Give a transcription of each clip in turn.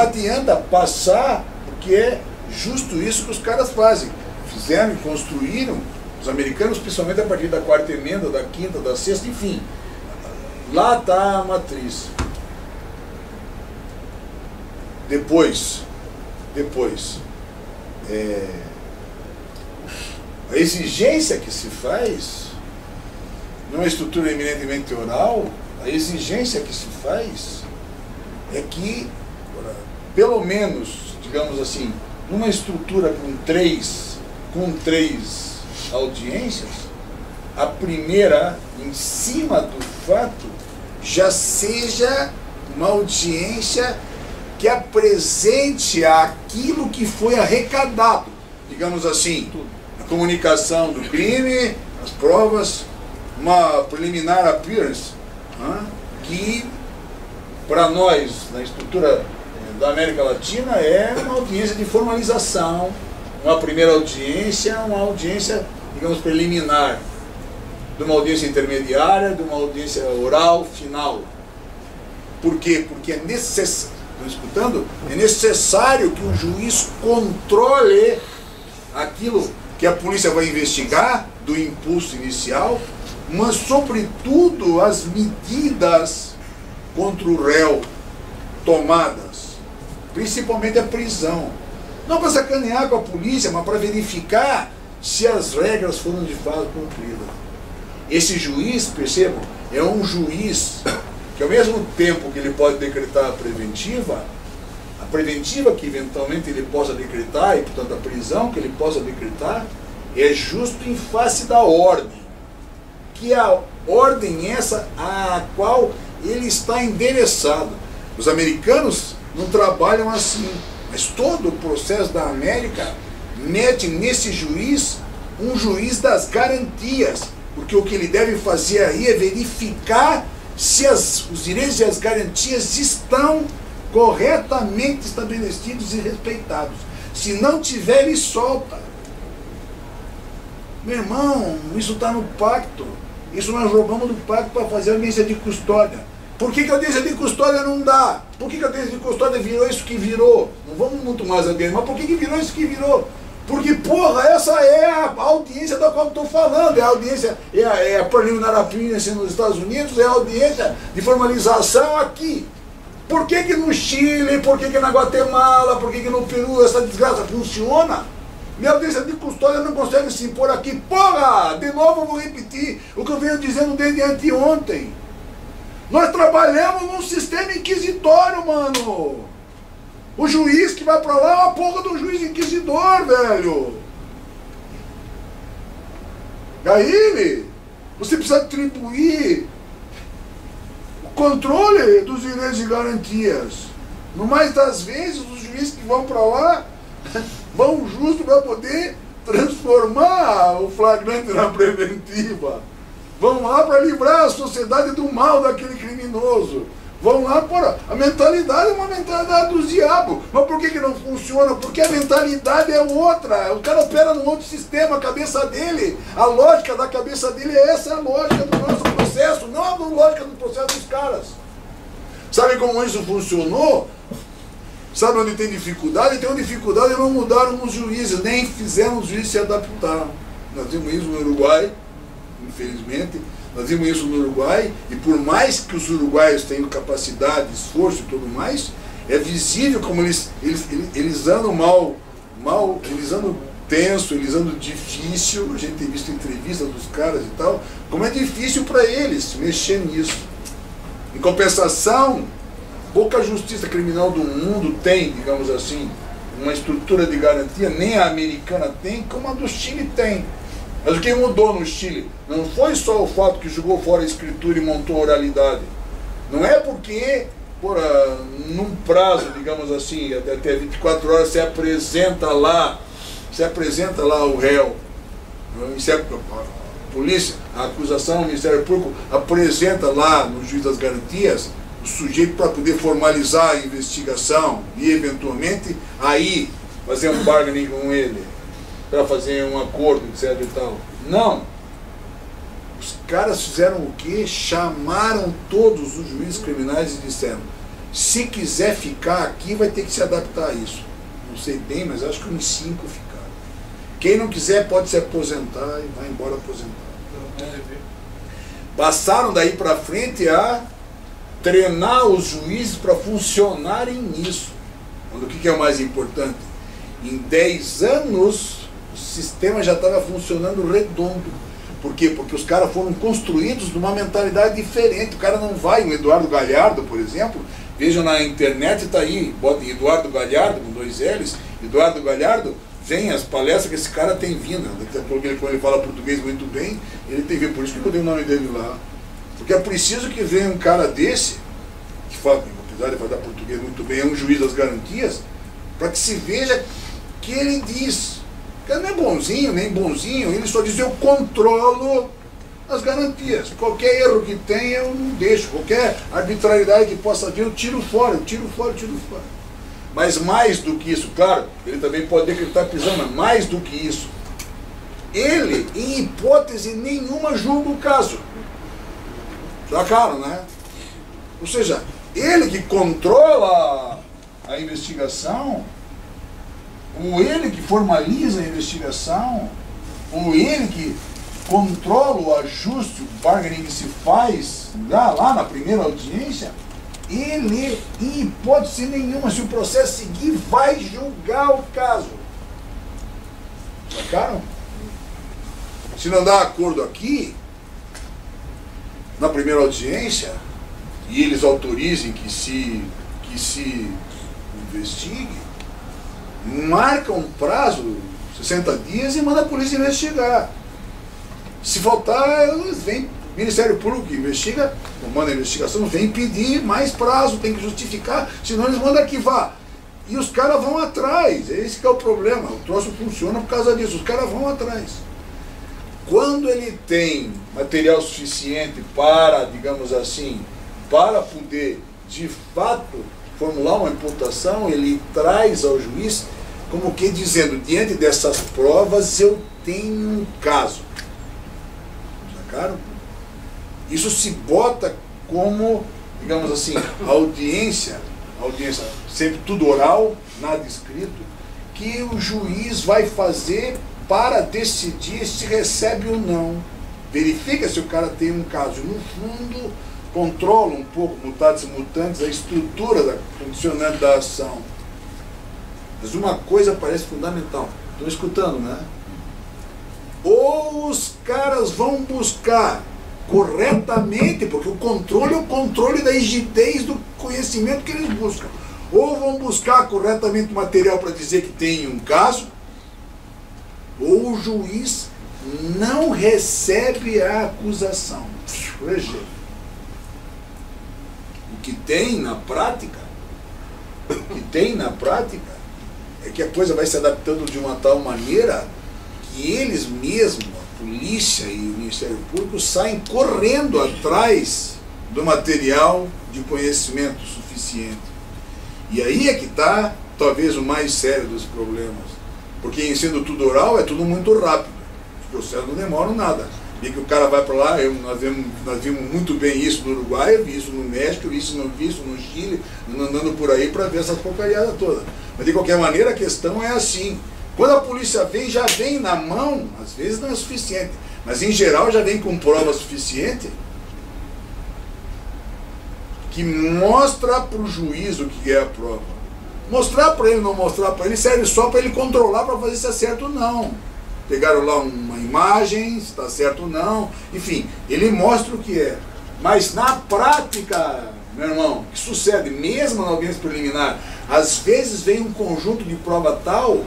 adianta passar, porque é justo isso que os caras fazem. Fizeram e construíram, os americanos, principalmente a partir da quarta emenda, da quinta, da sexta, enfim. Lá está a matriz. Depois, a exigência que se faz, numa estrutura eminentemente oral, a exigência que se faz é que, pelo menos, digamos assim, numa estrutura com três audiências, a primeira, em cima do fato, já seja uma audiência que apresente aquilo que foi arrecadado, digamos assim, a comunicação do crime, as provas, uma preliminar appearance, que para nós, na estrutura da América Latina, é uma audiência de formalização, uma primeira audiência, uma audiência, digamos, preliminar, de uma audiência intermediária, de uma audiência oral final. Por quê? Porque é necessário, estão escutando? É necessário que o juiz controle aquilo que a polícia vai investigar, do impulso inicial, mas, sobretudo, as medidas contra o réu tomadas, principalmente a prisão. Não para sacanear com a polícia, mas para verificar se as regras foram de fato cumpridas. Esse juiz, percebam, é um juiz que, ao mesmo tempo que ele pode decretar a preventiva que eventualmente ele possa decretar, e portanto a prisão que ele possa decretar, é justo em face da ordem, que é a ordem essa a qual ele está endereçado. Os americanos não trabalham assim, mas todo o processo da América mete nesse juiz um juiz das garantias, porque o que ele deve fazer aí é verificar se os direitos e as garantias estão corretamente estabelecidos e respeitados. Se não tiver, ele solta. Meu irmão, isso está no pacto. Isso nós roubamos do pacto para fazer a audiência de custódia. Por que a audiência de custódia não dá? Por que a audiência de custódia virou isso que virou? Não vamos muito mais adiante, mas por que virou isso que virou? Porque, porra, essa é a audiência da qual eu estou falando. É a audiência, é a preliminar appearance nos Estados Unidos, é a audiência de formalização aqui. Por que no Chile, por que na Guatemala, por que no Peru essa desgraça funciona? Minha audiência de custódia não consegue se impor aqui. Porra! De novo eu vou repetir o que eu venho dizendo desde anteontem. Nós trabalhamos num sistema inquisitório, mano. O juiz que vai pra lá é uma porra do juiz inquisidor, velho. Aí, você precisa atribuir o controle dos direitos e garantias. No mais das vezes, os juízes que vão pra lá vão justo para poder transformar o flagrante na preventiva. Vão lá para livrar a sociedade do mal daquele criminoso. Vão lá, porra, a mentalidade é uma mentalidade do diabo. Mas por que não funciona? Porque a mentalidade é outra. O cara opera num outro sistema, a cabeça dele, a lógica da cabeça dele é essa, a lógica do nosso processo, não a lógica do processo dos caras. Sabe como isso funcionou? Sabe onde tem dificuldade? Tem uma dificuldade e não mudaram os juízes, nem fizeram os juízes se adaptar. Nós vimos isso no Uruguai, infelizmente. Nós vimos isso no Uruguai, e por mais que os uruguaios tenham capacidade, esforço e tudo mais, é visível como eles andam eles andam tenso, eles andam difícil. A gente tem visto entrevistas dos caras e tal, como é difícil para eles mexer nisso. Em compensação, pouca justiça criminal do mundo tem, digamos assim, uma estrutura de garantia, nem a americana tem, como a do Chile tem. Mas o que mudou no Chile não foi só o fato que jogou fora a escritura e montou a oralidade. Não é porque, num prazo, digamos assim, até 24 horas, se apresenta lá o réu. A polícia, a acusação, o Ministério Público apresenta lá no juiz das garantias o sujeito para poder formalizar a investigação e, eventualmente, aí fazer um bargaining com ele, para fazer um acordo, etc e tal. Não. Os caras fizeram o quê? Chamaram todos os juízes criminais e disseram: Se quiser ficar aqui, vai ter que se adaptar a isso. Não sei bem, mas acho que uns 5 ficaram. Quem não quiser pode se aposentar e vai embora aposentado. Passaram daí para frente a treinar os juízes para funcionarem nisso. O que é o mais importante? Em 10 anos, o sistema já estava funcionando redondo. Por quê? Porque os caras foram construídos numa mentalidade diferente. O cara não vai, o Eduardo Galhardo, por exemplo, vejam na internet, está aí, botem Eduardo Galhardo, com 2 L's, Eduardo Galhardo, vem as palestras que esse cara tem vindo. Quando ele fala português muito bem, ele tem vindo. Por isso que eu botei o nome dele lá. Porque é preciso que venha um cara desse, que fala, apesar de falar português muito bem, é um juiz das garantias, para que se veja que ele diz. O cara não é bonzinho, nem bonzinho, ele só diz: eu controlo as garantias. Qualquer erro que tenha, eu não deixo. Qualquer arbitrariedade que possa vir, eu tiro fora, eu tiro fora, eu tiro fora. Mas mais do que isso, claro, ele também pode decretar prisão, mas mais do que isso, ele, em hipótese nenhuma, julga o caso. Já claro, né? Ou seja, ele que controla a investigação, ou ele que formaliza a investigação, ou ele que controla o ajuste, o bargaining que se faz lá na primeira audiência, ele, em hipótese nenhuma, se o processo seguir, vai julgar o caso. Sacaram? Se não dá acordo aqui, na primeira audiência, e eles autorizem que se investigue, marca um prazo, 60 dias, e manda a polícia investigar. Se faltar, vem o Ministério Público que investiga, manda a investigação, vem pedir mais prazo, tem que justificar, senão eles mandam arquivar. E os caras vão atrás, esse que é o problema, o troço funciona por causa disso, os caras vão atrás. Quando ele tem material suficiente para, digamos assim, para poder, de fato, formular uma imputação, ele traz ao juiz, como que dizendo, diante dessas provas eu tenho um caso. Sacaram? Isso se bota como, digamos assim, audiência sempre tudo oral, nada escrito, que o juiz vai fazer para decidir se recebe ou não. Verifica se o cara tem um caso. No fundo, controla um pouco, mutatis mutandis, a estrutura da condicionante da ação. Mas uma coisa parece fundamental. Estão escutando, né? Ou os caras vão buscar corretamente, porque o controle é o controle da rigidez do conhecimento que eles buscam. Ou vão buscar corretamente o material para dizer que tem um caso, ou o juiz não recebe a acusação. Rejeita. O que tem na prática é que a coisa vai se adaptando de uma tal maneira que eles mesmos, a polícia e o Ministério Público, saem correndo atrás do material de conhecimento suficiente. E aí é que está talvez o mais sério dos problemas. Porque em sendo tudo oral é tudo muito rápido. Os processos não demoram nada. E que o cara vai para lá, nós vimos muito bem isso no Uruguai, eu vi isso no México, eu vi isso no Chile, andando por aí para ver essas porcariadas todas. Mas de qualquer maneira a questão é assim. Quando a polícia vem, já vem na mão, às vezes não é suficiente, mas em geral já vem com prova suficiente que mostra para o juiz o que é a prova. Mostrar para ele, não mostrar para ele, serve só para ele controlar, para fazer se é certo ou não. Pegaram lá uma imagem, se está certo ou não, enfim, ele mostra o que é. Mas na prática, meu irmão, o que sucede, mesmo na audiência preliminar, às vezes vem um conjunto de prova tal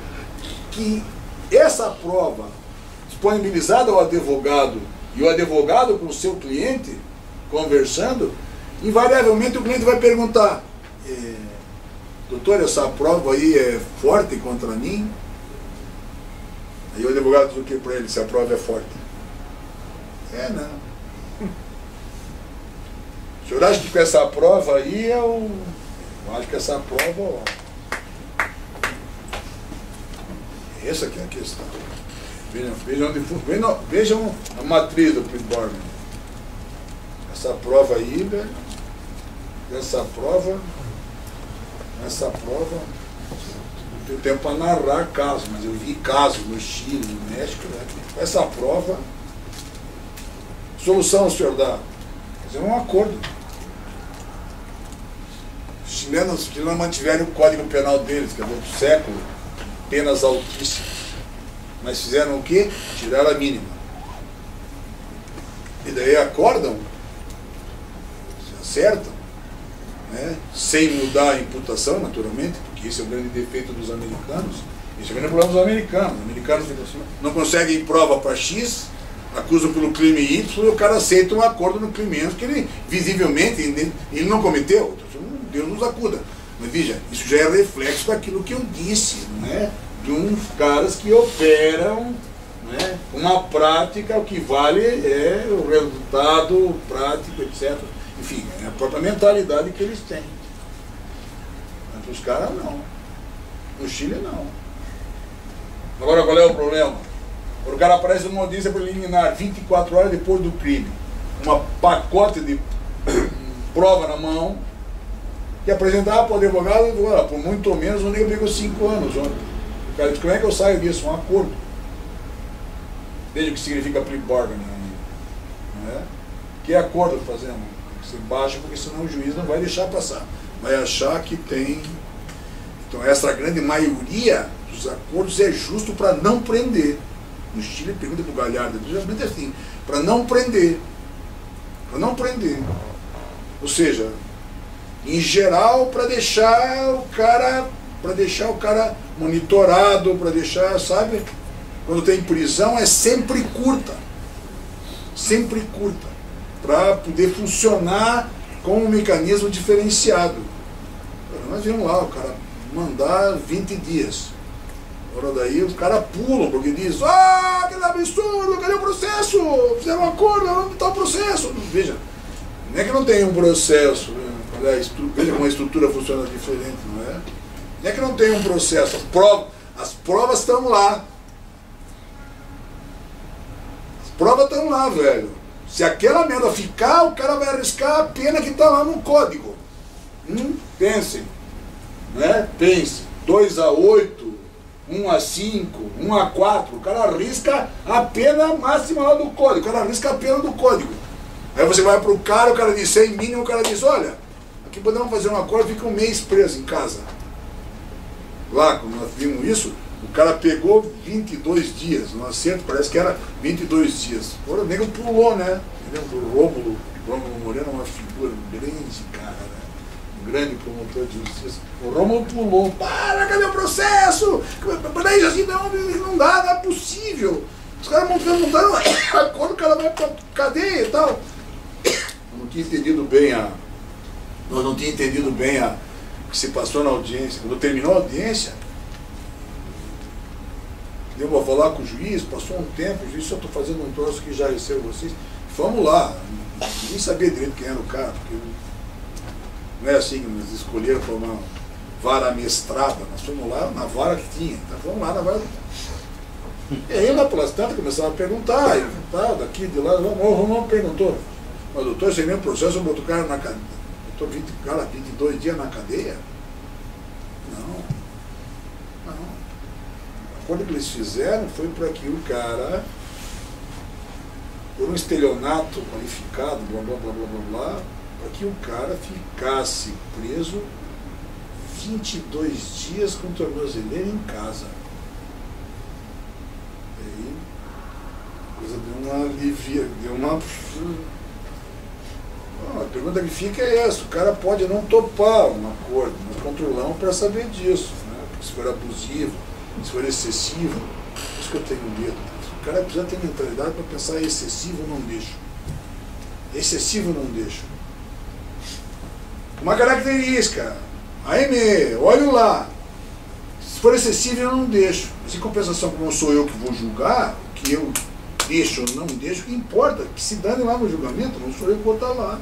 que essa prova, disponibilizada ao advogado, e o advogado com o seu cliente, conversando, invariavelmente o cliente vai perguntar: doutor, essa prova aí é forte contra mim? Aí o advogado diz o que para ele, se a prova é forte? Não. O senhor acha que com essa prova aí eu acho que essa prova, essa que é a questão. Vejam a matriz do Prince-Borman. Essa prova aí, velho, essa prova Essa prova, não tenho tempo para narrar casos, mas eu vi casos no Chile, no México, né? Essa prova, solução o senhor dá? Fazer um acordo. Os chilenos mantiveram o código penal deles, que é do outro século, penas altíssimas. Mas fizeram o quê? Tiraram a mínima. E daí acordam, se acertam, né? Sem mudar a imputação, naturalmente, porque esse é o grande defeito dos americanos. Esse é o grande problema dos americanos. Os americanos não conseguem prova para X, acusam pelo crime Y e o cara aceita um acordo no crime Y, que ele, visivelmente, ele não cometeu. Deus nos acuda. Mas veja, isso já é reflexo daquilo que eu disse, né? De uns caras que operam, né, uma prática, o que vale é o resultado prático, etc. Enfim, é a própria mentalidade que eles têm. Mas os caras não. No Chile não. Agora qual é o problema? O cara aparece numa audiência preliminar 24 horas depois do crime, uma pacote de prova na mão, que apresentava para o advogado e por muito menos o nego pegou 5 anos ontem. O cara disse, como é que eu saio disso? Um acordo. Veja o que significa plea bargaining. Não é? Que acordo fazemos? Você baixa, porque senão o juiz não vai deixar passar. Vai achar que tem... Então essa grande maioria dos acordos é justo para não prender. No Chile, pergunta para o Galhardo, geralmente é assim, para não prender. Para não prender. Ou seja, em geral, para deixar o cara monitorado, para deixar, sabe? Quando tem prisão é sempre curta, para poder funcionar com um mecanismo diferenciado. Nós vimos lá, o cara mandar 20 dias. Agora daí os caras pulam, porque diz, que absurdo, cadê o processo? Fizeram um acordo, onde está o processo? Veja, não é que não tem um processo, né? Veja como a estrutura funciona diferente, não é? Não é que não tem um processo, as provas estão lá. As provas estão lá, velho. Se aquela merda ficar, o cara vai arriscar a pena que está lá no código. Pense, né? Pense, 2 a 8, 1 a 5, 1 a 4, o cara arrisca a pena máxima lá do código, o cara arrisca a pena do código. Aí você vai pro cara, o cara diz 100 mínimo, o cara diz, olha, aqui podemos fazer um acordo, fica um mês preso em casa. Lá, quando nós vimos isso, o cara pegou 22 dias, no acerto parece que era 22 dias. Agora o nego pulou, né? O Rômulo Moreno é uma figura, um grande cara, né? Um grande promotor de justiça. O Rômulo pulou, cadê o processo? Peraí, assim, não dá, não é possível. Os caras montaram acordo, o cara vai pra cadeia e tal. Eu não tinha entendido bem o que se passou na audiência. Quando terminou a audiência, deu para falar com o juiz, passou um tempo, o juiz, só estou fazendo um troço que já recebo vocês. Vamos lá. Nem sabia direito quem era o cara, porque não é assim que nos escolheram para uma vara mestrada. Nós fomos lá na vara que tinha. Então vamos lá na vara que tinha. E aí lá pelas tantas começaram a perguntar, e tal, daqui, de lá, vamos perguntou. Mas doutor, sem nenhum processo, eu boto o cara na cadeia. Botou 22 dias na cadeia? Não. O acordo que eles fizeram foi para que o cara, por um estelionato qualificado, blá blá blá blá blá blá, para que o cara ficasse preso 22 dias com tornozeleira em casa. Aí a coisa deu uma alivia, deu uma... A pergunta que fica é essa, o cara pode não topar um acordo, nós controlamos para saber disso, né? Porque se for abusivo, se for excessivo, isso que eu tenho medo. O cara precisa ter mentalidade para pensar excessivo não deixo. Excessivo não deixo. Uma característica, AME, olha lá, se for excessivo eu não deixo. Mas em compensação, como sou eu que vou julgar, o que eu deixo ou não deixo, o que importa, que se dane lá no julgamento, não sou eu que vou estar lá.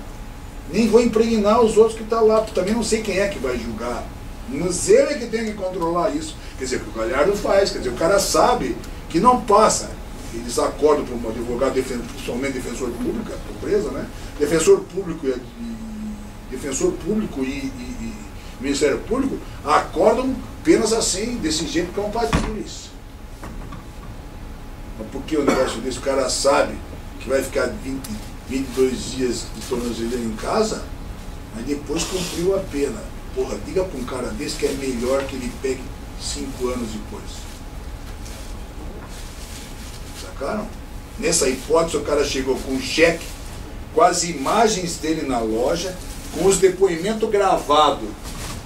Nem vou impregnar os outros que estão lá, porque também não sei quem é que vai julgar. Mas ele é que tem que controlar isso. Quer dizer, o que o Galhardo faz, quer dizer, o cara sabe que não passa. Eles acordam para um advogado, principalmente defensor público, a pobreza, né? Defensor público e Ministério Público, acordam penas assim, desse jeito compatíveis. Mas por que o negócio desse? O cara sabe que vai ficar 22 dias de tornozeleira em casa, mas depois cumpriu a pena. Porra, diga para um cara desse que é melhor que ele pegue 5 anos depois. Sacaram? Nessa hipótese, o cara chegou com um cheque, com as imagens dele na loja, com os depoimentos gravados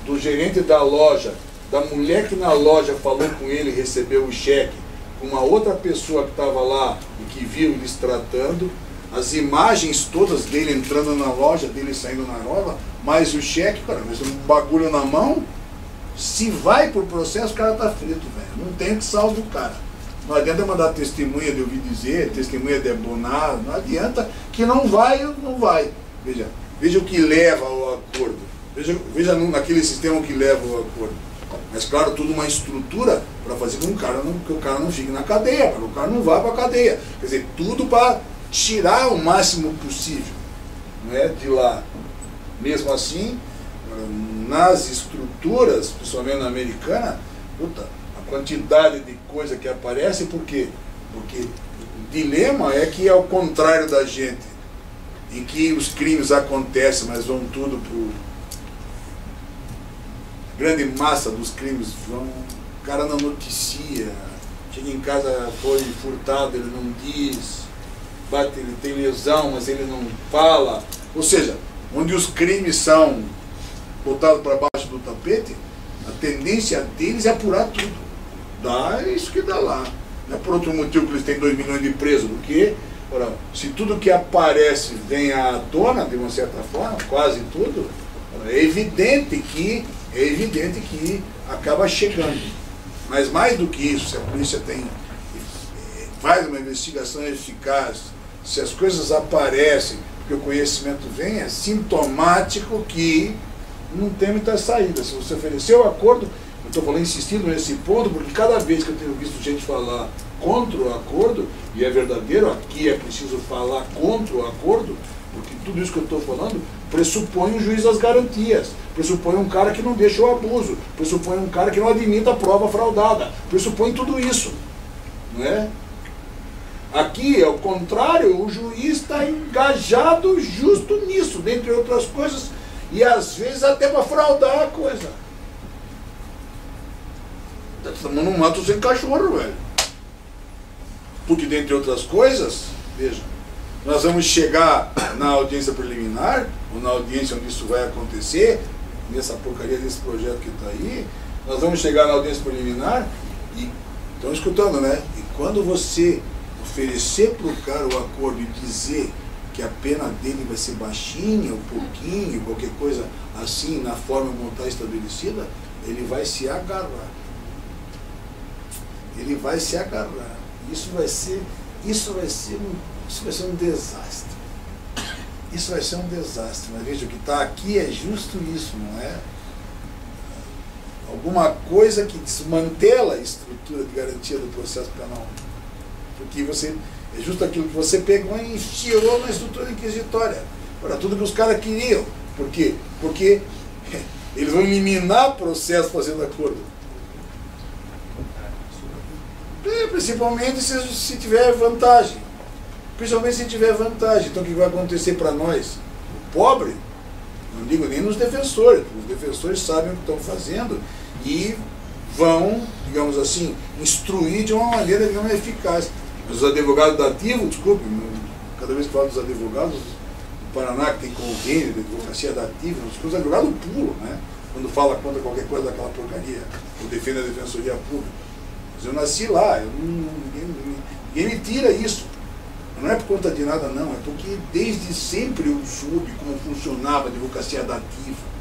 do gerente da loja, da mulher que na loja falou com ele e recebeu o cheque, com uma outra pessoa que estava lá e que viu eles tratando, as imagens todas dele entrando na loja, dele saindo na loja, mais o cheque, cara, mas um bagulho na mão, se vai por processo, o cara tá frito, velho. Não tem que salvar o cara. Não adianta mandar testemunha de ouvir dizer, testemunha de abonar, não adianta, que não vai, não vai. Veja o que leva ao acordo. Veja naquele sistema que leva ao acordo. Mas claro, tudo uma estrutura para fazer com que o cara não fique na cadeia, para que o cara não vá para a cadeia. Quer dizer, tudo para tirar o máximo possível, não é, de lá. Mesmo assim, nas estruturas, principalmente na americana, puta, a quantidade de coisa que aparece, por quê? Porque o dilema é que é o contrário da gente, em que os crimes acontecem, mas vão tudo pro... grande massa dos crimes vão, o cara não noticia, chega em casa, foi furtado, ele não diz, bate, ele tem lesão, mas ele não fala. Ou seja, onde os crimes são botados para baixo do tapete, a tendência deles é apurar tudo. Dá isso que dá lá. Não é por outro motivo que eles têm 2 milhões de presos, do que, ora, se tudo que aparece vem à tona, de uma certa forma, quase tudo, ora, é evidente que acaba chegando. Mas mais do que isso, se a polícia faz uma investigação eficaz, se as coisas aparecem, porque o conhecimento vem, é sintomático que não tem muita saída. Se você ofereceu o acordo, eu estou falando, insistindo nesse ponto, porque cada vez que eu tenho visto gente falar contra o acordo, e é verdadeiro, aqui é preciso falar contra o acordo, porque tudo isso que eu estou falando pressupõe um juiz das garantias, pressupõe um cara que não deixa o abuso, pressupõe um cara que não admita a prova fraudada, pressupõe tudo isso, não é? Aqui, ao contrário, o juiz está engajado justo nisso, dentre outras coisas, e às vezes até para fraudar a coisa. Estamos num mato sem cachorro, velho. Porque, dentre outras coisas, veja, nós vamos chegar na audiência preliminar, ou na audiência onde isso vai acontecer, nessa porcaria desse projeto que está aí, nós vamos chegar na audiência preliminar e estão escutando, né? E quando você oferecer para o cara o acordo e dizer que a pena dele vai ser baixinha, um pouquinho, qualquer coisa assim, na forma como está estabelecida, ele vai se agarrar. Ele vai se agarrar. Isso vai ser um desastre. Isso vai ser um desastre. Mas veja, o que está aqui é justo isso, não é? Alguma coisa que desmantela a estrutura de garantia do processo penal. Porque é justo aquilo que você pegou e enfiou na estrutura inquisitória. Para tudo que os caras queriam. Por quê? Porque eles vão eliminar o processo fazendo acordo. Principalmente se tiver vantagem. Principalmente se tiver vantagem. Então o que vai acontecer para nós? O pobre, não digo nem nos defensores. Os defensores sabem o que estão fazendo e vão, digamos assim, instruir de uma maneira, digamos, eficaz. Os advogados da Ativo, desculpe, cada vez que falo dos advogados do Paraná, que tem convênio de advocacia da Ativo, os advogados pulam, né? Quando fala contra qualquer coisa daquela porcaria, ou defende a defensoria pública. Mas eu nasci lá, ninguém me tira isso. Não é por conta de nada, não, é porque desde sempre eu soube como funcionava a advocacia da Ativo.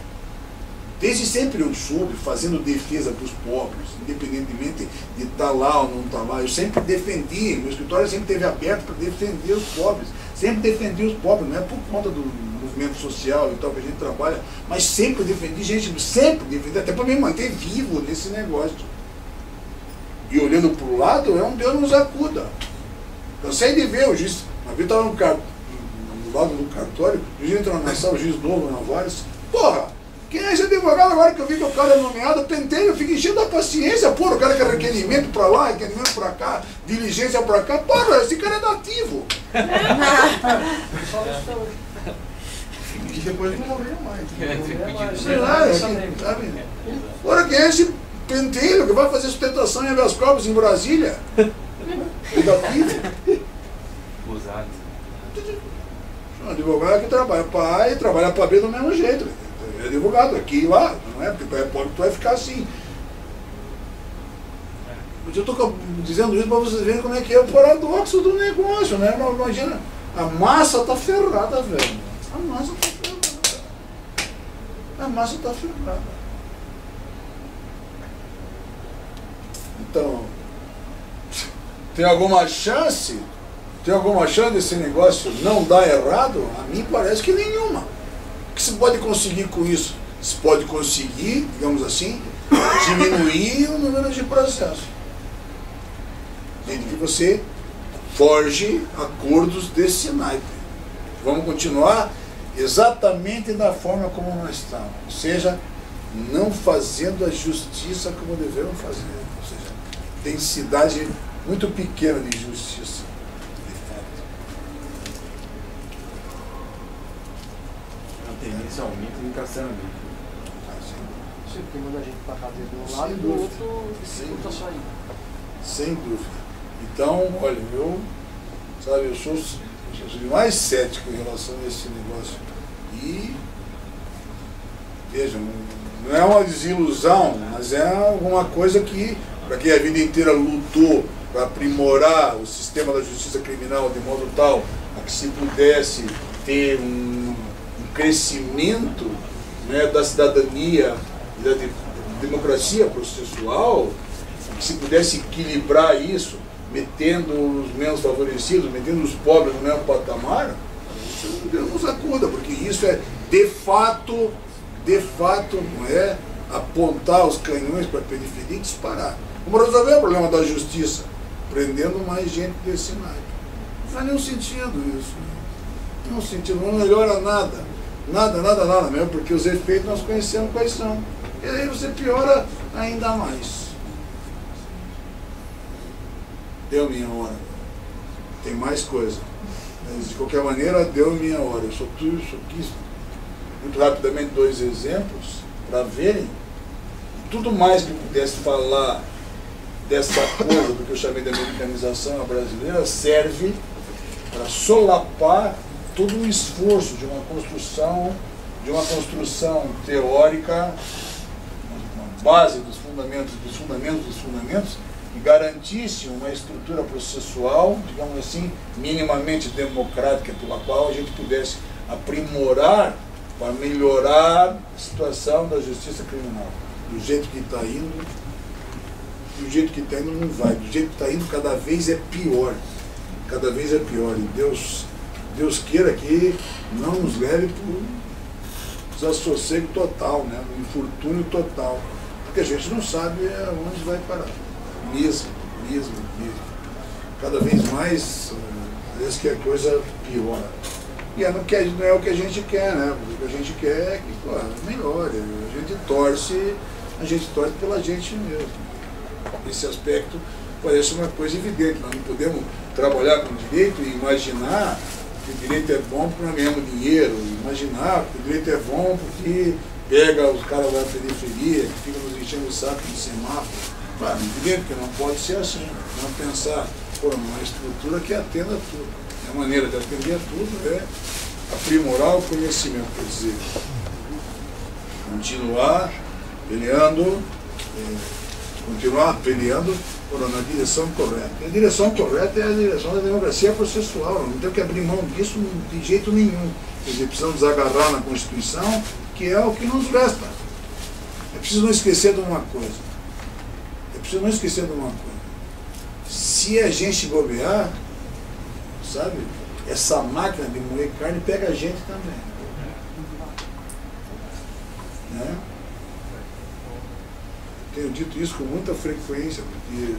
Desde sempre eu soube, fazendo defesa para os pobres, independentemente de estar lá ou não estar lá. Eu sempre defendi, meu escritório sempre esteve aberto para defender os pobres. Sempre defendi os pobres, não é por conta do movimento social e tal que a gente trabalha, mas sempre defendi gente, sempre defendi, até para me manter vivo nesse negócio. E olhando para o lado, é um Deus nos acuda. Cansei de ver o juiz, uma vez estava no lado do cartório, o juiz entrou na sala, o juiz novo, Navarres, porra! Quem é esse advogado agora que eu vi que o cara é nomeado, pentei, eu fico enchendo a paciência, pô, o cara quer requerimento pra lá, requerimento pra cá, diligência pra cá, pô, esse cara é nativo. E depois não morreu mais. Sei lá, sabe? Agora quem é esse pentelho que vai fazer sustentação em habeas corpus em Brasília? É nativo. Usado. Um advogado que trabalha para A e trabalha para B do mesmo jeito. É advogado, aqui e lá, não é? Porque tu é pobre, tu vai ficar assim. Mas eu estou dizendo isso para vocês verem como é que é o paradoxo do negócio, né? Imagina, a massa está ferrada, velho. A massa está ferrada. A massa está ferrada. Então, tem alguma chance? Tem alguma chance desse negócio não dar errado? A mim parece que nenhuma. O que se pode conseguir com isso? Se pode conseguir, digamos assim, diminuir o número de processos. Desde que você forge acordos desse naipe. Vamos continuar exatamente da forma como nós estamos. Ou seja, não fazendo a justiça como devemos fazer. Ou seja, densidade muito pequena de justiça. Inicialmente no encarceramento. Porque manda a gente para cadeia de um lado e do outro dificulta a sair. Sem dúvida. Então, olha, eu sou mais cético em relação a esse negócio. E, vejam, não é uma desilusão, mas é alguma coisa que, para quem a vida inteira lutou para aprimorar o sistema da justiça criminal de modo tal a que se pudesse ter um crescimento, né, da cidadania e da democracia processual, que se pudesse equilibrar isso, metendo os menos favorecidos, metendo os pobres no mesmo patamar, isso Deus nos acuda, porque isso é de fato, não é apontar os canhões para a periferia e disparar. Vamos resolver o problema da justiça, prendendo mais gente desse naipe. Não faz nenhum sentido isso. Nenhum sentido, não melhora nada. Nada mesmo, porque os efeitos nós conhecemos quais são. E aí você piora ainda mais. Deu minha hora. Tem mais coisa. Mas de qualquer maneira, deu minha hora. Eu só quis muito rapidamente 2 exemplos para verem tudo mais que eu pudesse falar dessa coisa do que eu chamei de americanização brasileira serve para solapar todo o esforço de uma construção teórica, uma base dos fundamentos, que garantisse uma estrutura processual, digamos assim, minimamente democrática, pela qual a gente pudesse aprimorar para melhorar a situação da justiça criminal. Do jeito que está indo, não vai. Do jeito que está indo, cada vez é pior. Cada vez é pior. E Deus queira que não nos leve para o desassossego total, né? Um infortúnio total. Porque a gente não sabe aonde vai parar. Mesmo. Cada vez mais, parece que a coisa piora. E não é o que a gente quer, né? O que a gente quer é que, pô, melhore. A gente torce pela gente mesmo. Esse aspecto parece uma coisa evidente. Nós não podemos trabalhar com direito e imaginar que o direito é bom porque nós ganhamos dinheiro, imaginar que o direito é bom porque pega os caras da periferia, que ficam nos enchendo o saco de semáforo. Claro, evidente que não pode ser assim. Vamos pensar por uma estrutura que atenda a tudo. A maneira de atender a tudo é aprimorar o conhecimento, quer dizer, continuar peleando na direção correta. E a direção correta é a direção da democracia processual, não tem que abrir mão disso de jeito nenhum. Quer dizer, precisamos agarrar na Constituição, que é o que nos resta. É preciso não esquecer de uma coisa. Se a gente bobear, sabe, essa máquina de moer carne pega a gente também. Né? Tenho dito isso com muita frequência, porque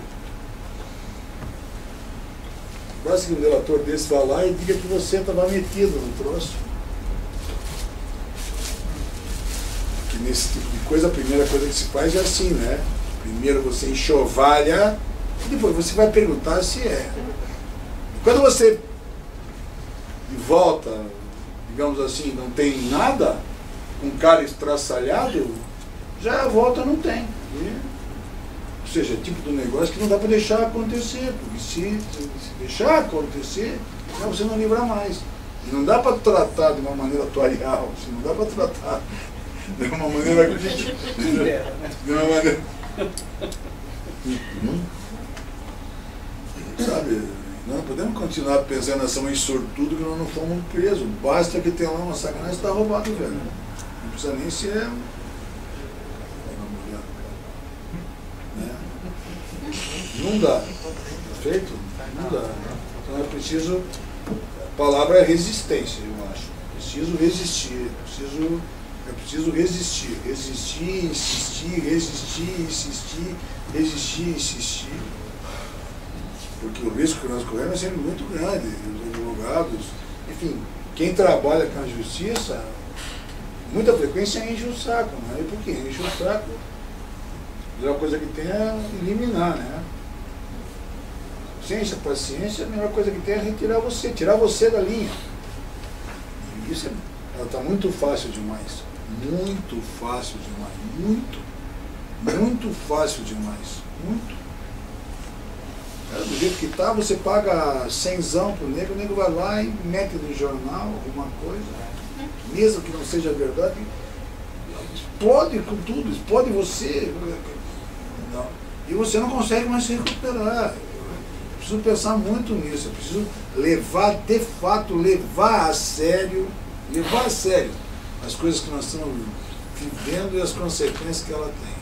quase que um delator desse vai lá e diga que você estava metido no troço. que nesse tipo de coisa, a primeira coisa que se faz é assim, né? Primeiro você enxovalha e depois você vai perguntar se é. Quando você de volta, digamos assim, não tem nada, com cara estraçalhado, já a volta não tem. Ou seja, é tipo de negócio que não dá para deixar acontecer, porque se deixar acontecer, você não livra mais. E não dá para tratar de uma maneira atuarial, não dá para tratar de uma maneira... de uma maneira... Sabe, nós não podemos continuar pensando nessa mãe sortudo que nós não fomos presos. Basta que tenha lá uma sacanagem e está roubado, velho. Não precisa nem ser... né? Não dá. Perfeito? Não dá. Então é preciso... A palavra é resistência, eu acho. Preciso resistir. É preciso resistir. Resistir, insistir, resistir, insistir, resistir, insistir. Porque o risco que nós corremos é sempre muito grande. Os advogados, enfim, quem trabalha com a justiça, muita frequência enche o saco, né? E por quê? Enche o saco, a melhor coisa que tem é eliminar, né? Ciência, paciência, a melhor coisa que tem é retirar você, tirar você da linha. E isso ela está muito fácil demais. Muito fácil demais. Muito fácil demais. Muito. Do jeito que está, você paga 100zão pro nego, o nego vai lá e mete no jornal alguma coisa, mesmo que não seja verdade, explode com tudo, explode você. Não. E você não consegue mais se recuperar. Eu preciso pensar muito nisso, eu preciso levar, de fato, levar a sério as coisas que nós estamos vivendo e as consequências que ela tem.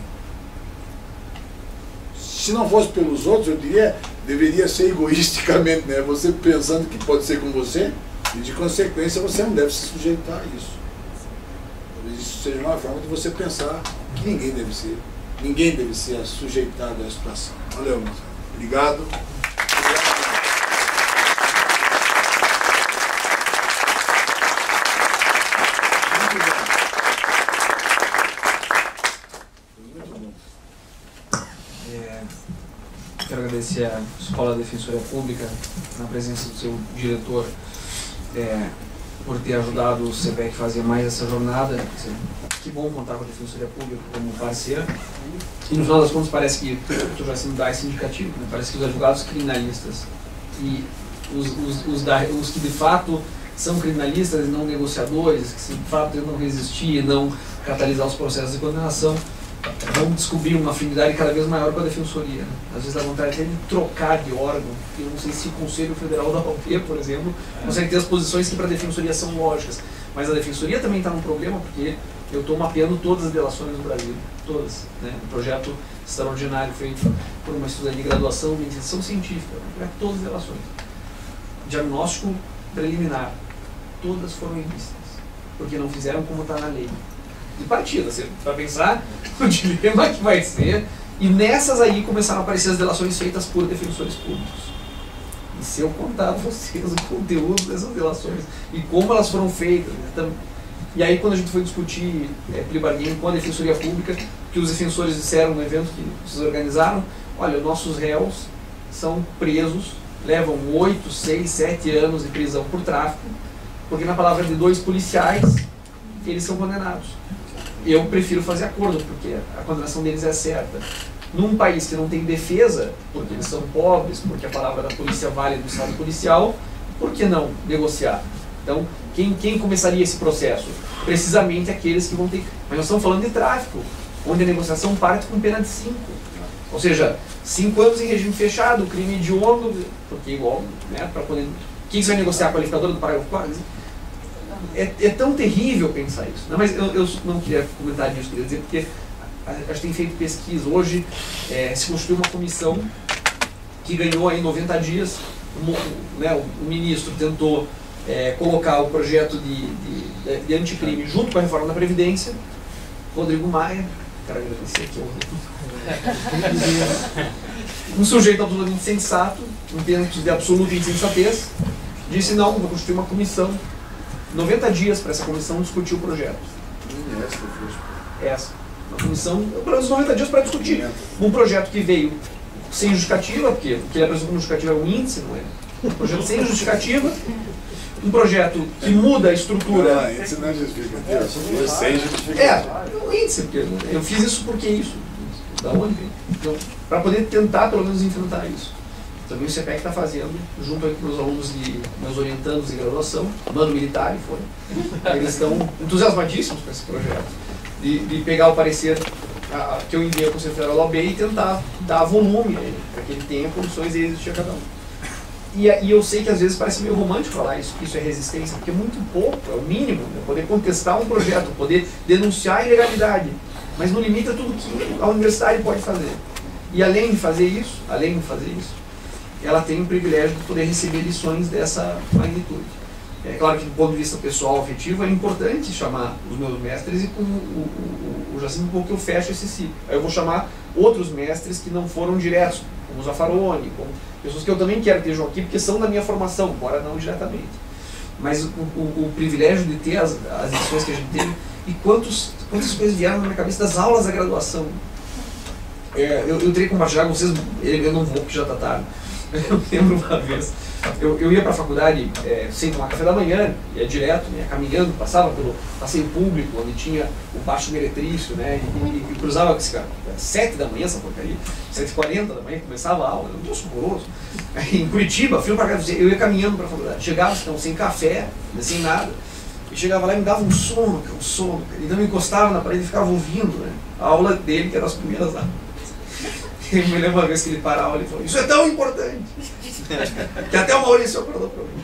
Se não fosse pelos outros, eu diria, deveria ser egoisticamente, né? Você pensando que pode ser com você, e de consequência você não deve se sujeitar a isso. Talvez isso seja uma forma de você pensar que ninguém deve ser sujeitado à situação. Valeu, moça. Obrigado. Quero agradecer à Escola Defensoria Pública, na presença do seu diretor, por ter ajudado o CPEC a fazer mais essa jornada. Que bom contar com a Defensoria Pública como parceira. E no final das contas parece que, tu já se dá esse indicativo, né? Parece que os advogados criminalistas e os que de fato são criminalistas e não negociadores, que de fato tentam resistir e não catalisar os processos de condenação, vão descobrir uma afinidade cada vez maior com a Defensoria, né? Às vezes dá vontade até de trocar de órgão. Eu não sei se o Conselho Federal da OAB, por exemplo, consegue ter as posições que para a Defensoria são lógicas, mas a Defensoria também está num problema porque eu estou mapeando todas as delações do Brasil, todas, né? Um projeto extraordinário feito por uma estudante de graduação em iniciação científica, para todas as delações. Diagnóstico preliminar, todas foram ilícitas, porque não fizeram como está na lei. De partida, você vai pensar o dilema que vai ser, e nessas aí começaram a aparecer as delações feitas por defensores públicos. E se eu contar a vocês o conteúdo dessas delações e como elas foram feitas, né? E aí quando a gente foi discutir plea bargain com a Defensoria Pública, que os defensores disseram no evento que vocês organizaram, olha, nossos réus são presos, levam 8, 6, 7 anos de prisão por tráfico, porque na palavra de 2 policiais, eles são condenados. Eu prefiro fazer acordo, porque a condenação deles é certa. Num país que não tem defesa, porque eles são pobres, porque a palavra da polícia vale no estado policial, por que não negociar? Então, quem começaria esse processo? Precisamente aqueles que vão ter... Mas nós estamos falando de tráfico, onde a negociação parte com pena de 5. Ou seja, 5 anos em regime fechado, crime hediondo, porque igual, né, para poder... Quem você vai negociar? A qualificadora do parágrafo 4? É tão terrível pensar isso, né? Mas eu não queria comentar disso, queria dizer, porque a gente tem feito pesquisa. Hoje se constituiu uma comissão que ganhou aí 90 dias, o ministro tentou colocar o projeto de anticrime junto com a reforma da Previdência. Rodrigo Maia, quero agradecer aqui, um sujeito absolutamente sensato, um tempo de absoluta insensatez, disse não, vou constituir uma comissão, 90 dias para essa comissão discutir o projeto. essa. Uma comissão, pelo menos 90 dias para discutir. Um projeto que veio sem justificativa, porque o que ele apresentou como justificativa é um índice, não é? Um projeto sem justificativa. Um projeto que muda a estrutura. Não, índice não justifica. Sem justificativa. Um índice, porque eu fiz isso porque isso. Da onde vem? Então, para poder tentar pelo menos enfrentar isso. Também o CPEC está fazendo, junto com meus alunos e meus orientandos de graduação, Mano Militar, eles estão entusiasmadíssimos com esse projeto, de pegar o parecer que eu enviei ao Conselho Federal da OAB e tentar dar volume para que ele tenha condições de existir a cada um. E eu sei que às vezes parece meio romântico falar isso, que isso é resistência, porque é muito pouco, é o mínimo, né? Poder contestar um projeto, poder denunciar a ilegalidade, mas no limite é tudo que a universidade pode fazer. E além de fazer isso, ela tem o privilégio de poder receber lições dessa magnitude. É claro que do ponto de vista pessoal, afetivo, é importante chamar os meus mestres e com o Jacinto, porque eu fecho esse ciclo. Aí eu vou chamar outros mestres que não foram diretos, como o Zaffaroni, como pessoas que eu também quero ter aqui, porque são da minha formação, embora não diretamente. Mas o privilégio de ter as lições que a gente teve, e quantas coisas vieram na minha cabeça das aulas da graduação. Eu teria que compartilhar com vocês, eu não vou, porque já está tarde. Eu lembro uma vez, eu ia para a faculdade sem tomar café da manhã, ia direto, né, caminhando, passava pelo passeio público, onde tinha o Baixo Meretrício, né, e cruzava com esse cara, 7 da manhã, essa porcaria, 7h40 da manhã, começava a aula, era um dia horroroso. Em Curitiba, fui para cá, eu ia caminhando para a faculdade, chegava então, sem café, sem nada, e chegava lá e me dava um sono, então eu encostava na parede e ficava ouvindo, né, a aula dele, que era as primeiras aulas. Eu me lembro uma vez que ele parava e falou, isso é tão importante, que até o Maurício acordou para mim.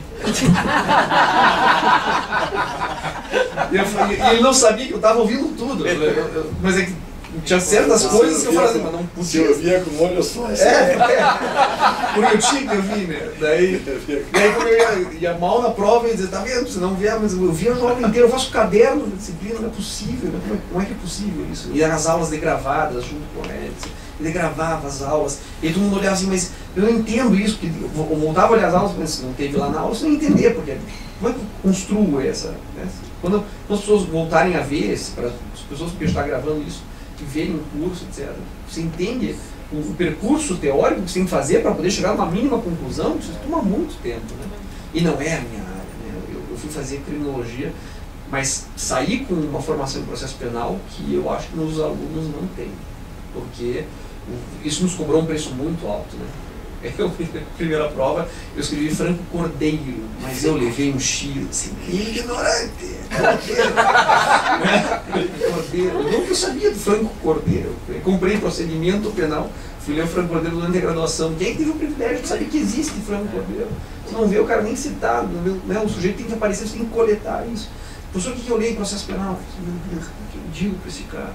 E ele não sabia que eu estava ouvindo tudo, mas é que tinha certas coisas que eu falava, mas não podia. Se eu via com o olho só. Porque eu tinha que ouvir, né? Daí quando eu ia mal na prova, eu ia dizer, tá vendo, você não via, mas eu via a jovem inteira, eu faço caderno de disciplina, não é possível, como é que é possível isso? E as aulas degravadas junto com eles. Ele gravava as aulas, e todo mundo olhava assim, mas eu não entendo isso, porque eu voltava a olhar as aulas, mas não teve lá na aula, você não entender, porque como é que eu construo essa? Né? Quando as pessoas voltarem a ver, para as pessoas que estão gravando isso, que verem o curso, etc., você entende o percurso teórico que você tem que fazer para poder chegar a uma mínima conclusão, isso toma muito tempo, né? E não é a minha área, né? Eu fui fazer criminologia, mas saí com uma formação em processo penal que eu acho que meus alunos não têm, porque isso nos cobrou um preço muito alto, né? Primeira prova, eu escrevi Franco Cordeiro, mas eu levei um X, assim, ignorante, Cordeiro. Eu nunca sabia do Franco Cordeiro. Eu comprei procedimento penal, fui ler o Franco Cordeiro durante a graduação. Quem é que teve o privilégio de saber que existe Franco Cordeiro? Você não vê o cara nem citado, não vê, né? O sujeito tem que aparecer, você tem que coletar isso. Professor, o que eu leio em processo penal? Meu Deus, o que eu digo para esse cara?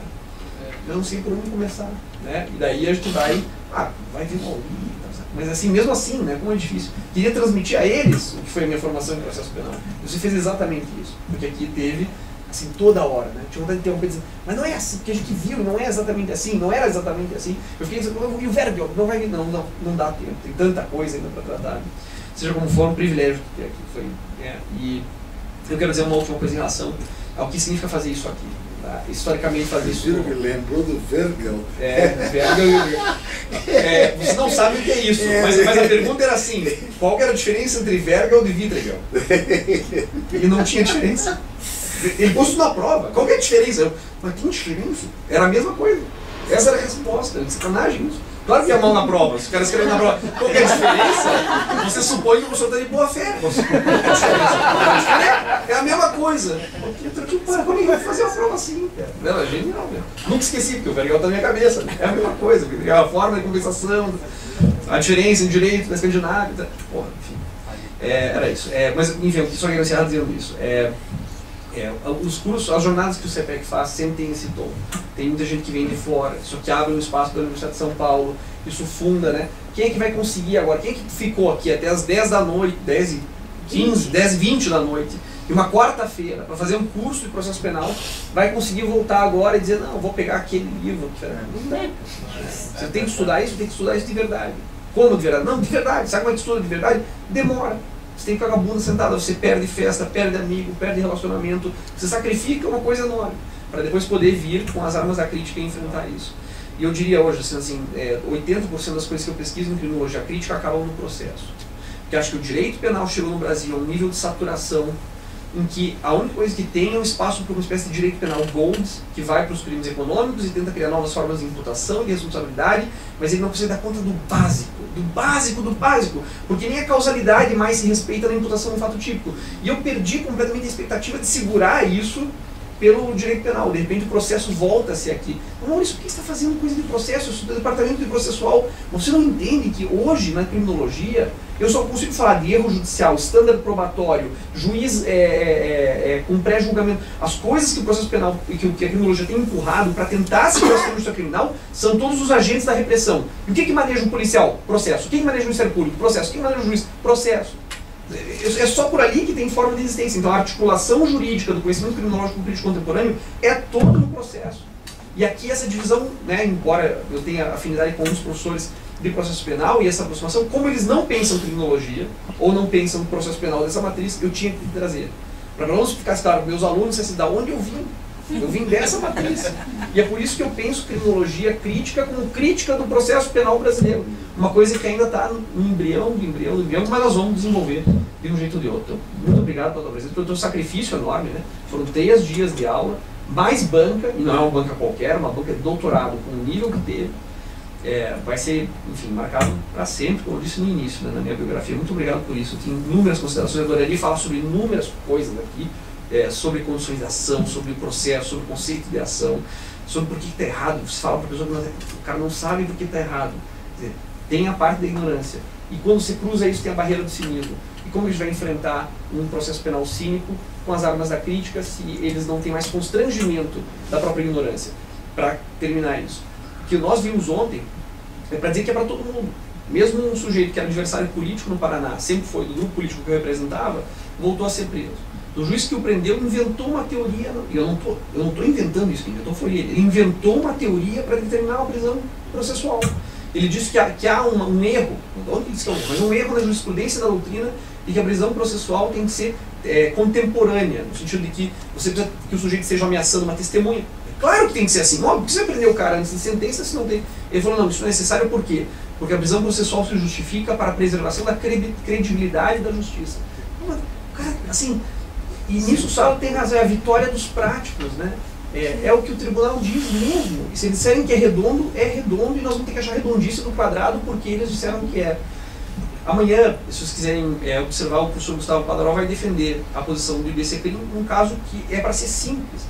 Eu não sei por onde começar, né? E daí a gente vai vir mal, mas assim, mesmo assim, né? Como é difícil. Queria transmitir a eles o que foi a minha formação em processo penal. Você fez exatamente isso, porque aqui teve, assim, toda hora, né? Tinha vontade de interromper, dizendo, mas não é assim, porque a gente viu, não é exatamente assim, não era exatamente assim. Eu fiquei dizendo, e o Vergel? Não vai vir, não dá tempo, tem tanta coisa ainda para tratar. Seja como for, um privilégio que aqui foi, né? E eu quero dizer uma última coisa em relação ao que significa fazer isso aqui. Tá? Historicamente fazer isso. Me lembrou do Vergel. Vergel. Você não sabe o que é isso, mas a pergunta era assim: qual que era a diferença entre Vergel e Vitregel? E não tinha diferença. Ele pôs isso na prova. Qual que é a diferença? Mas tem diferença? Era a mesma coisa. Essa era a resposta. De sacanagem isso. Claro que é a mão na prova. Se o cara escreve na prova, qual que é a diferença? Você supõe que o professor está de boa fé. É a mesma coisa. Como ele vai fazer a prova assim? Não, é genial. Né? Nunca esqueci, porque o Vergel está na minha cabeça. Né? É a mesma coisa. A forma de compensação, a diferença em direito, da Escandinávia. Porra, enfim. Era isso. Mas, enfim, eu só quero encerrar dizendo isso. Os cursos, as jornadas que o CPEC faz sempre tem esse tom. Tem muita gente que vem de fora, isso que abre um espaço da Universidade de São Paulo, isso funda, né? Quem é que vai conseguir agora? Quem é que ficou aqui até as 10 da noite, 10h15, 10h20 da noite, e uma quarta-feira, para fazer um curso de processo penal, vai conseguir voltar agora e dizer, não, eu vou pegar aquele livro. Não dá. Você tem que estudar isso de verdade. Como de verdade? Não, de verdade. Sabe como é que estuda de verdade? Demora. Você tem que ficar com a bunda sentada, você perde festa, perde amigo, perde relacionamento, você sacrifica uma coisa enorme. para depois poder vir com as armas da crítica e enfrentar isso. E eu diria hoje, assim, 80% das coisas que eu pesquiso em criminologia crítica acabam no processo. Porque acho que o direito penal chegou no Brasil a um nível de saturação em que a única coisa que tem é um espaço para uma espécie de direito penal gold, que vai para os crimes econômicos e tenta criar novas formas de imputação e de responsabilidade, mas ele não consegue dar conta do básico, porque nem a causalidade mais se respeita na imputação do fato típico. E eu perdi completamente a expectativa de segurar isso pelo direito penal. De repente o processo volta-se aqui. Maurício, por que você está fazendo coisa de processo? Eu sou do departamento de processual. Você não entende que hoje, na criminologia, eu só consigo falar de erro judicial, estándar probatório, juiz com pré-julgamento. As coisas que o processo penal e que a criminologia tem empurrado para tentar segurar a justiça criminal são todos os agentes da repressão. E o que maneja o policial? Processo. O que maneja o Ministério Público? Processo. O que maneja o juiz? Processo. É só por ali que tem forma de existência. Então a articulação jurídica do conhecimento criminológico crítico contemporâneo é todo no processo. E aqui essa divisão, né, embora eu tenha afinidade com os professores de processo penal e essa aproximação, como eles não pensam criminologia ou não pensam no processo penal dessa matriz, eu tinha que trazer. Para não ficar claro, meus alunos, assim, da onde eu vim. Eu vim dessa matriz. E é por isso que eu penso criminologia crítica como crítica do processo penal brasileiro. Uma coisa que ainda está no embrião, mas nós vamos desenvolver de um jeito ou de outro. Muito obrigado pela tua presença, pelo teu sacrifício enorme, né? Foram 3 dias de aula, mais banca, e não é uma banca qualquer, uma banca de doutorado com o nível que teve. Vai ser, enfim, marcado para sempre, como eu disse no início, né, na minha biografia. Muito obrigado por isso. Eu tenho inúmeras considerações, eu adoraria falar sobre inúmeras coisas aqui. Sobre condições de ação, sobre o processo, sobre o conceito de ação, sobre por que está errado. Você fala para a pessoa que o cara não sabe por que está errado. Quer dizer, tem a parte da ignorância. E quando você cruza isso, tem a barreira do cinismo. E como a gente vai enfrentar um processo penal cínico com as armas da crítica se eles não têm mais constrangimento da própria ignorância? Para terminar isso. O que nós vimos ontem é para dizer que é para todo mundo. Mesmo um sujeito que era adversário político no Paraná, sempre foi do grupo político que eu representava, voltou a ser preso. O juiz que o prendeu inventou uma teoria, e eu não estou inventando isso, quem inventou foi ele inventou uma teoria para determinar uma prisão processual. Ele disse que há um erro, onde ele disse que mas um erro na jurisprudência da doutrina e que a prisão processual tem que ser contemporânea, no sentido de que você precisa que o sujeito esteja ameaçando uma testemunha. Claro que tem que ser assim, óbvio, porque você vai prender o cara antes de sentença se não tem. Ele falou, não, isso não é necessário por quê? Porque a prisão processual se justifica para a preservação da credibilidade da justiça. Cara, assim... E nisso o Saulo tem razão, é a vitória dos práticos, né? É o que o tribunal diz mesmo. E se eles disserem que é redondo e nós vamos ter que achar redondice no quadrado porque eles disseram que é. Amanhã, se vocês quiserem observar, o professor Gustavo Padaró vai defender a posição do IBCCRIM num caso que é para ser simples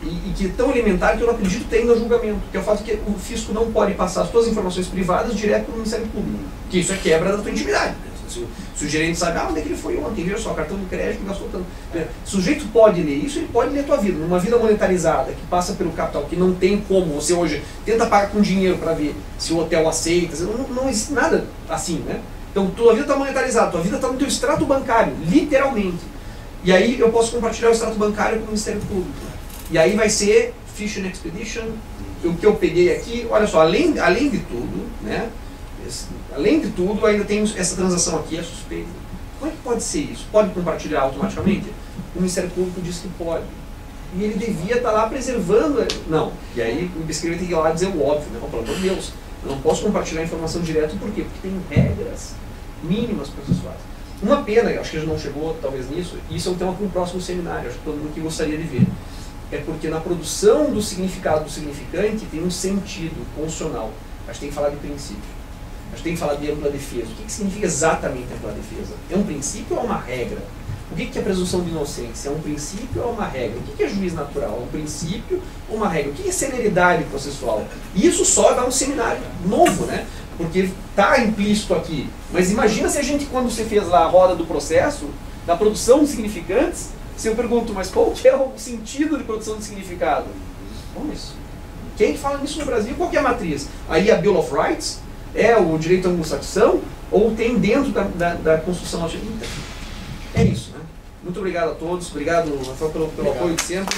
e que é tão elementar que eu não acredito ter ainda julgamento, que é o fato que o fisco não pode passar as suas informações privadas direto para o Ministério Público, que isso é quebra da tua intimidade. Se o gerente sabe, onde é que ele foi ontem, veja só, cartão de crédito, gastou tanto. O sujeito pode ler isso, ele pode ler a tua vida. Numa vida monetarizada, que passa pelo capital, que não tem como, você hoje tenta pagar com dinheiro para ver se o hotel aceita, não existe nada assim, né? Então, tua vida está monetarizada, tua vida está no teu extrato bancário, literalmente. E aí eu posso compartilhar o extrato bancário com o Ministério Público. E aí vai ser Fishing Expedition, o que eu peguei aqui, olha só, além de tudo, né? Além de tudo, ainda tem essa transação aqui, é suspeita. Como é que pode ser isso? Pode compartilhar automaticamente? O Ministério Público diz que pode. E ele devia estar lá preservando. Não. E aí o IBCCRIM tem que ir lá dizer o óbvio, né? Pelo amor de Deus, eu não posso compartilhar a informação direto, por quê? Porque tem regras mínimas processuais. Uma pena, acho que a gente não chegou talvez nisso, e isso é um tema para um próximo seminário, acho que todo mundo que gostaria de ver. É porque na produção do significado do significante tem um sentido constitucional. A gente tem que falar de princípio. A gente tem que falar de ampla defesa. O que significa exatamente ampla defesa? É um princípio ou é uma regra? O que é presunção de inocência? É um princípio ou é uma regra? O que é juiz natural? É um princípio ou uma regra? O que é celeridade processual? E isso só dá um seminário novo, né? Porque está implícito aqui. Mas imagina se a gente, quando você fez lá a roda do processo, da produção de significantes, se eu pergunto, mas qual que é o sentido de produção de significado? Bom, isso. Quem fala nisso no Brasil? Qual que é a matriz? Aí a Bill of Rights? É o direito à anglo-saxão ou tem dentro da Constituição norte-americana? É isso, né? Muito obrigado a todos, obrigado Rafael pelo apoio de sempre.